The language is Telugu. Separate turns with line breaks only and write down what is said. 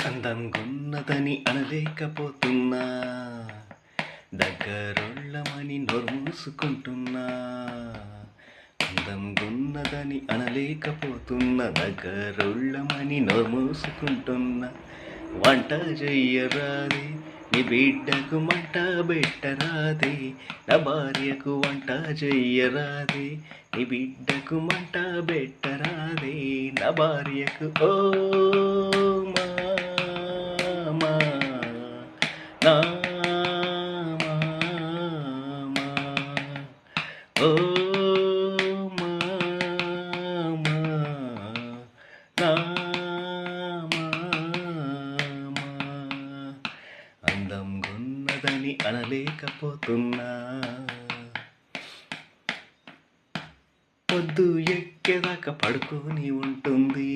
అందంగున్నదని అనలేకపోతున్నా, దగ్గరొళ్ళమని నోర్మూసుకుంటున్నా. అందంగున్నదని అనలేకపోతున్నా, దగ్గరొళ్ళమని నోర్మూసుకుంటున్నా. వంట చెయ్యరాదే, నీ బిడ్డకు మంట పెట్టరాదే, నా భార్యకు వంట చెయ్యరాదే, నీ బిడ్డకు మంట పెట్టరాదే, నా భార్యకు. ఓ మామా, నా మామా, ఓ మామా, నా మామా. అందంగున్నదని అనలేకపోతున్నా, పొద్దు ఎక్కేదాకా పడుకొని ఉంటుంది.